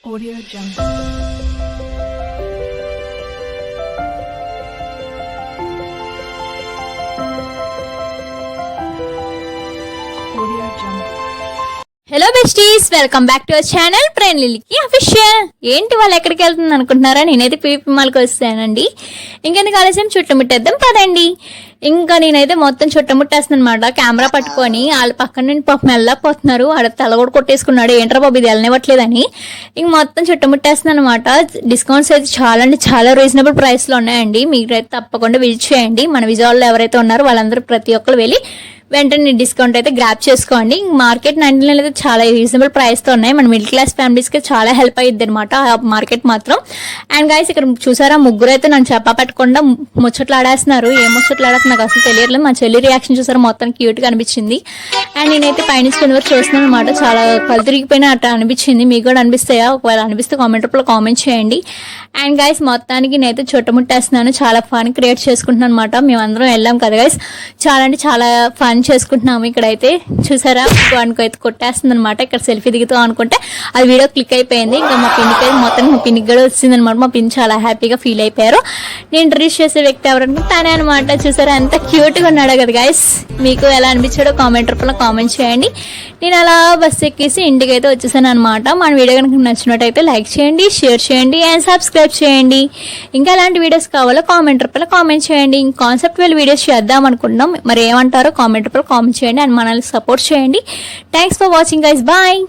Audio Jungle. Audio Jungle. Hello besties, welcome back to our channel ప్రేన్ లిలీకి official. ఏంటి వాళ్ళు ఎక్కడికి వెళ్తుంది అనుకుంటున్నారా? నేనైతే పీపీ మాల్కి వస్తానండి. ఇంకెందుకు ఆలస్యం చుట్టుముట్టేద్దాం పదండి. ఇంకా నేనైతే మొత్తం చుట్టుముట్టేస్తాను అనమాట. కెమెరా పట్టుకొని వాళ్ళ పక్కన నుండి పాపం వెళ్ళకపోతున్నారు. ఆడ తల కూడా కొట్టేసుకున్నాడు, ఏంట్రా బాబు ఇది వెళ్ళనివ్వట్లేదని. ఇంక మొత్తం చుట్టుముట్టేస్తున్నాను అనమాట. డిస్కౌంట్స్ అయితే చాలా అంటే చాలా రీజనబుల్ ప్రైస్లో ఉన్నాయండి. మీరైతే తప్పకుండా విజిట్ చేయండి. మన విజయవాడలో ఎవరైతే ఉన్నారో వాళ్ళందరూ ప్రతి ఒక్కరు వెళ్ళి వెంటనే డిస్కౌంట్ అయితే గ్రాప్ చేసుకోండి. మార్కెట్ 99 అయితే చాలా రీజనబుల్ ప్రైస్తో ఉన్నాయి. మన మిడిల్ క్లాస్ ఫ్యామిలీస్కి చాలా హెల్ప్ అయ్యిద్ది అనమాట ఆ మార్కెట్ మాత్రం. అండ్ గైస్ ఇక్కడ చూసారా, ముగ్గురు అయితే నన్ను చెప్పా పెట్టకుండా ముచ్చట్లు ఆడేస్తున్నారు. ఏం ముచ్చట్లు ఆడక నాకు అసలు తెలియట్లేదు. మా చెల్లి రియాక్షన్ చూసారా, మొత్తం క్యూట్గా అనిపించింది. అండ్ నేనైతే పైనుంచి కింద వరకు చూస్తున్నాను అనమాట. చాలా కళ్ళు తిరిగిపోయినా అట్లా అనిపించింది. మీకు కూడా అనిపిస్తాయా? ఒకవేళ అనిపిస్తే కామెంట్ రూపంలో కామెంట్ చేయండి. అండ్ గైస్ మొత్తానికి నేనైతే చుట్టుముట్టేస్తున్నాను. చాలా ఫన్ క్రియేట్ చేసుకుంటున్నాను అనమాట. మేమందరం వెళ్ళాం కదా గైస్, చాలా అంటే చాలా ఫన్ చేసుకుంటున్నాము. ఇక్కడైతే చూసారా, అయితే కొట్టేస్తుంది అనమాట. ఇక్కడ సెల్ఫీ దిగుతాం అనుకుంటే అది వీడియో క్లిక్ అయిపోయింది. ఇంకా మా పిన్నికి మొత్తం మా పిన్నికి కూడా వచ్చింది అనమాట. మా పిన్ చాలా హ్యాపీగా ఫీల్ అయిపోయారు. నేను ఇంట్రడ్యూస్ చేసే వ్యక్తి ఎవరనుకుంటే తనే అనమాట. చూసారా ఎంత క్యూట్గా ఉన్నాడు కదా గైస్. మీకు ఎలా అనిపించాడో కామెంట్ రూపంలో కామెంట్ చేయండి. నేను అలా బస్సు ఎక్కేసి ఇంటికి అయితే వచ్చేసాను అనమాట. మన వీడియో కనుక నచ్చినట్టయితే లైక్ చేయండి, షేర్ చేయండి అండ్ సబ్స్క్రైబ్ చేయండి. ఇంకా ఎలాంటి వీడియోస్ కావాలో కామెంట్ రూపంలో కామెంట్ చేయండి. ఇంకా కాన్సెప్ట్ వేల్ వీడియోస్ చేద్దాం అనుకుంటున్నాం. మరి ఏమంటారో కామెంట్ రూపంలో కామెంట్ చేయండి అండ్ మనల్ని సపోర్ట్ చేయండి. Thanks for watching guys. Bye.